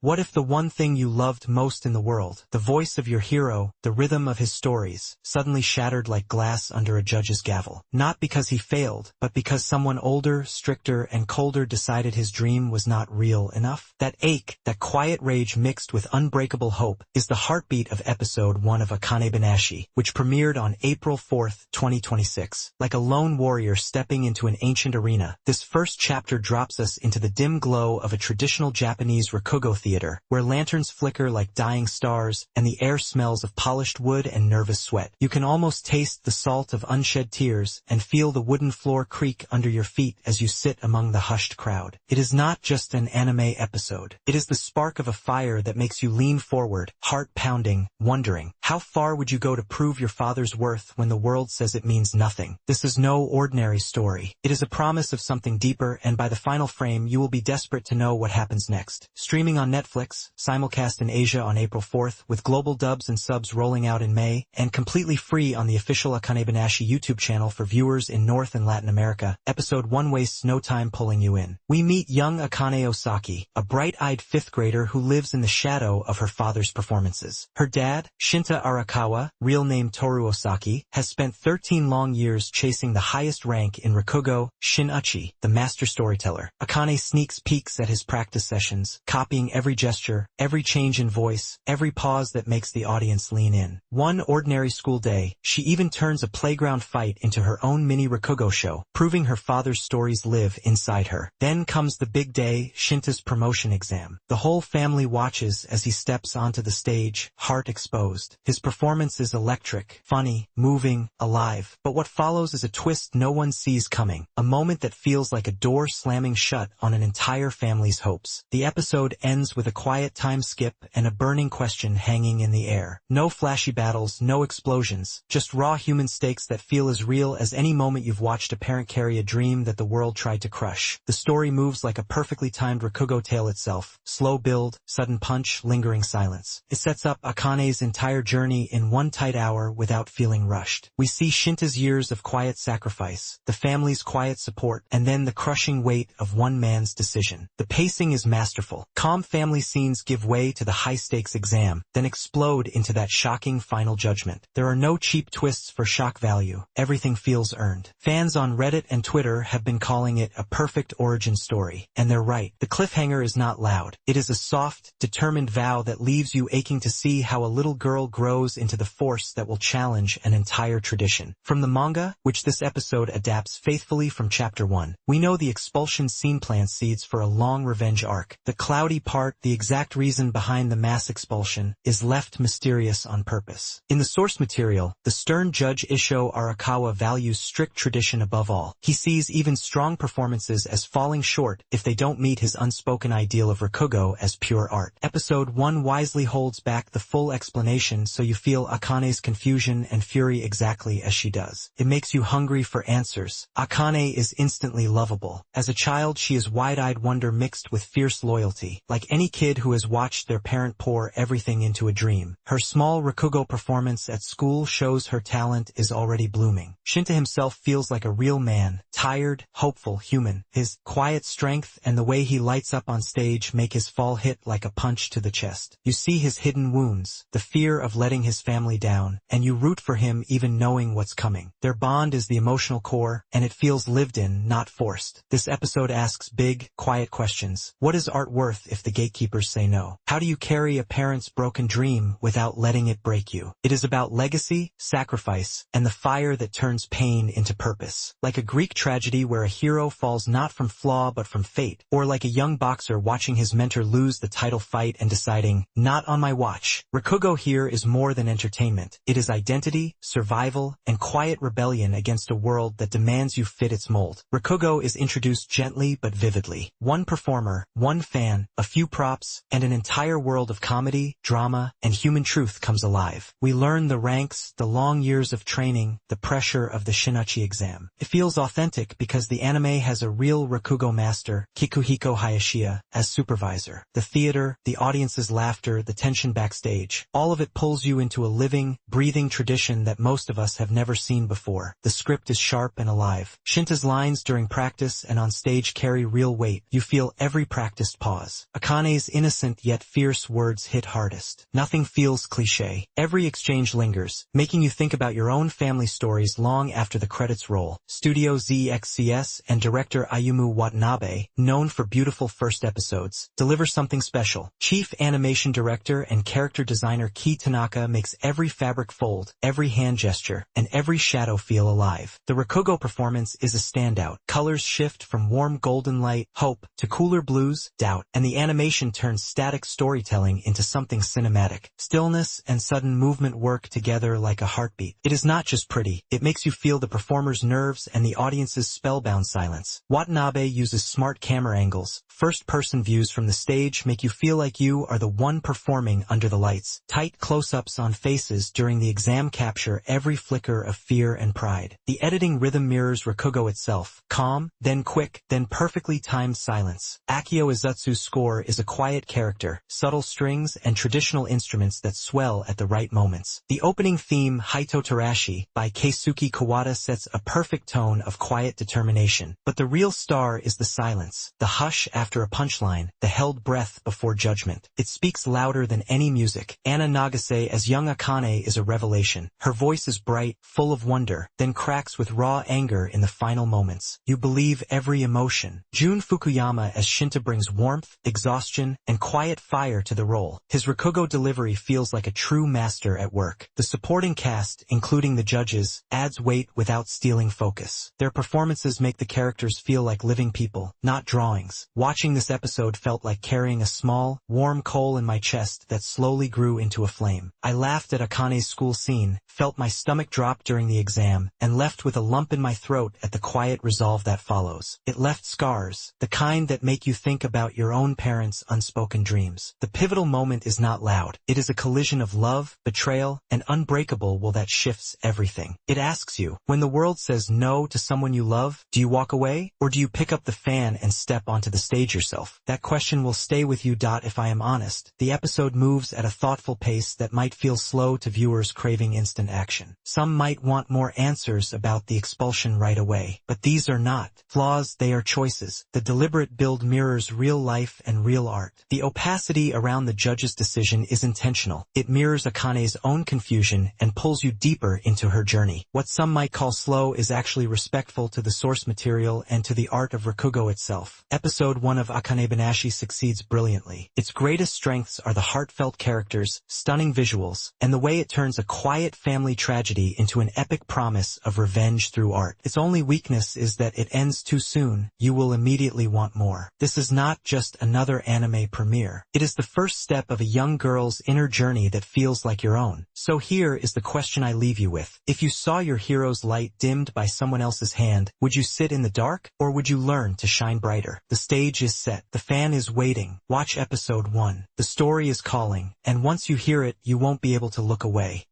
What if the one thing you loved most in the world, the voice of your hero, the rhythm of his stories, suddenly shattered like glass under a judge's gavel? Not because he failed, but because someone older, stricter, and colder decided his dream was not real enough? That ache, that quiet rage mixed with unbreakable hope, is the heartbeat of episode 1 of Akane Banashi, which premiered on April 4, 2026. Like a lone warrior stepping into an ancient arena, this first chapter drops us into the dim glow of a traditional Japanese Rakugo theater, where lanterns flicker like dying stars, and the air smells of polished wood and nervous sweat. You can almost taste the salt of unshed tears, and feel the wooden floor creak under your feet as you sit among the hushed crowd. It is not just an anime episode. It is the spark of a fire that makes you lean forward, heart pounding, wondering, how far would you go to prove your father's worth when the world says it means nothing? This is no ordinary story. It is a promise of something deeper, and by the final frame you will be desperate to know what happens next. Streaming on Netflix, simulcast in Asia on April 4th, with global dubs and subs rolling out in May, and completely free on the official Akane Banashi YouTube channel for viewers in North and Latin America, Episode 1 wastes no time pulling you in. We meet young Akane Osaki, a bright-eyed 5th grader who lives in the shadow of her father's performances. Her dad, Shinta Arakawa, real name Toru Osaki, has spent 13 long years chasing the highest rank in Rakugo, Shin-uchi, the master storyteller. Akane sneaks peeks at his practice sessions, copying every gesture, every change in voice, every pause that makes the audience lean in. One ordinary school day, she even turns a playground fight into her own mini Rakugo show, proving her father's stories live inside her. Then comes the big day, Shinta's promotion exam. The whole family watches as he steps onto the stage, heart exposed. His performance is electric, funny, moving, alive. But what follows is a twist no one sees coming, a moment that feels like a door slamming shut on an entire family's hopes. The episode ends with a quiet time skip and a burning question hanging in the air. No flashy battles, no explosions, just raw human stakes that feel as real as any moment you've watched a parent carry a dream that the world tried to crush. The story moves like a perfectly timed Rakugo tale itself. Slow build, sudden punch, lingering silence. It sets up Akane's entire journey in one tight hour without feeling rushed. We see Shinta's years of quiet sacrifice, the family's quiet support, and then the crushing weight of one man's decision. The pacing is masterful. Calm family scenes give way to the high-stakes exam, then explode into that shocking final judgment. There are no cheap twists for shock value. Everything feels earned. Fans on Reddit and Twitter have been calling it a perfect origin story, and they're right. The cliffhanger is not loud. It is a soft, determined vow that leaves you aching to see how a little girl grows into the force that will challenge an entire tradition. From the manga, which this episode adapts faithfully from Chapter 1, we know the expulsion scene plants seeds for a long revenge arc. The cloudy part, the exact reason behind the mass expulsion, is left mysterious on purpose. In the source material, the stern judge Isho Arakawa values strict tradition above all. He sees even strong performances as falling short if they don't meet his unspoken ideal of Rakugo as pure art. Episode 1 wisely holds back the full explanation so you feel Akane's confusion and fury exactly as she does. It makes you hungry for answers. Akane is instantly lovable. As a child, she is wide-eyed wonder mixed with fierce loyalty, like any kid who has watched their parent pour everything into a dream. Her small Rakugo performance at school shows her talent is already blooming. Shinta himself feels like a real man, tired, hopeful, human. His quiet strength and the way he lights up on stage make his fall hit like a punch to the chest. You see his hidden wounds, the fear of letting his family down, and you root for him even knowing what's coming. Their bond is the emotional core, and it feels lived in, not forced. This episode asks big, quiet questions. What is art worth if the gatekeepers say no? How do you carry a parent's broken dream without letting it break you? It is about legacy, sacrifice, and the fire that turns pain into purpose. Like a Greek tragedy where a hero falls not from flaw but from fate, or like a young boxer watching his mentor lose the title fight and deciding, not on my watch. Rakugo here is more than entertainment. It is identity, survival, and quiet rebellion against a world that demands you fit its mold. Rakugo is introduced gently but vividly. One performer, one fan, a few props, and an entire world of comedy, drama, and human truth comes alive. We learn the ranks, the long years of training, the pressure of the Shin-uchi exam. It feels authentic because the anime has a real Rakugo master, Kikuhiko Hayashiya, as supervisor. The theater, the audience's laughter, the tension backstage, all of it pulls pulls you into a living, breathing tradition that most of us have never seen before. The script is sharp and alive. Shinta's lines during practice and on stage carry real weight. You feel every practiced pause. Akane's innocent yet fierce words hit hardest. Nothing feels cliché. Every exchange lingers, making you think about your own family stories long after the credits roll. Studio ZXCS and director Ayumu Watanabe, known for beautiful first episodes, deliver something special. Chief animation director and character designer Ki Tanaka makes every fabric fold, every hand gesture, and every shadow feel alive. The Rakugo performance is a standout. Colors shift from warm golden light, hope, to cooler blues, doubt, and the animation turns static storytelling into something cinematic. Stillness and sudden movement work together like a heartbeat. It is not just pretty, it makes you feel the performer's nerves and the audience's spellbound silence. Watanabe uses smart camera angles. First-person views from the stage make you feel like you are the one performing under the lights. Tight close-ups on faces during the exam capture every flicker of fear and pride. The editing rhythm mirrors Rakugo itself. Calm, then quick, then perfectly timed silence. Akio Izutsu's score is a quiet character, subtle strings and traditional instruments that swell at the right moments. The opening theme, Haito Tarashi, by Keisuke Kawada sets a perfect tone of quiet determination. But the real star is the silence, the hush after a punchline, the held breath before judgment. It speaks louder than any music. Anna Nagase as young Akane is a revelation. Her voice is bright, full of wonder, then cracks with raw anger in the final moments. You believe every emotion. Jun Fukuyama as Shinta brings warmth, exhaustion, and quiet fire to the role. His Rakugo delivery feels like a true master at work. The supporting cast, including the judges, adds weight without stealing focus. Their performances make the characters feel like living people, not drawings. Watching this episode felt like carrying a small, warm coal in my chest that slowly grew into a flame. I laughed at Akane's school scene, felt my stomach drop during the exam, and left with a lump in my throat at the quiet resolve that follows. It left scars, the kind that make you think about your own parents' unspoken dreams. The pivotal moment is not loud. It is a collision of love, betrayal, and unbreakable will that shifts everything. It asks you, when the world says no to someone you love, do you walk away, or do you pick up the fan and step onto the stage yourself? That question will stay with you. If I am honest, the episode moves at a thoughtful pace that might feel slow to viewers craving instant action. Some might want more answers about the expulsion right away, but these are not flaws, they are choices. The deliberate build mirrors real life and real art. The opacity around the judge's decision is intentional. It mirrors Akane's own confusion and pulls you deeper into her journey. What some might call slow is actually respectful to the source material and to the art of Rakugo itself. Episode 1 of Akane Banashi succeeds brilliantly. Its greatest strengths are the heartfelt characters, stunning visuals, and the way it turns a quiet family tragedy into an epic promise of revenge through art. Its only weakness is that it ends too soon. You will immediately want more. This is not just another anime premiere. It is the first step of a young girl's inner journey that feels like your own. So here is the question I leave you with. If you saw your hero's light dimmed by someone else's hand, would you sit in the dark, or would you learn to shine brighter? The stage is set. The fan is waiting. Watch episode 1. The story is calling, and once you hear it, you won't be able to look away.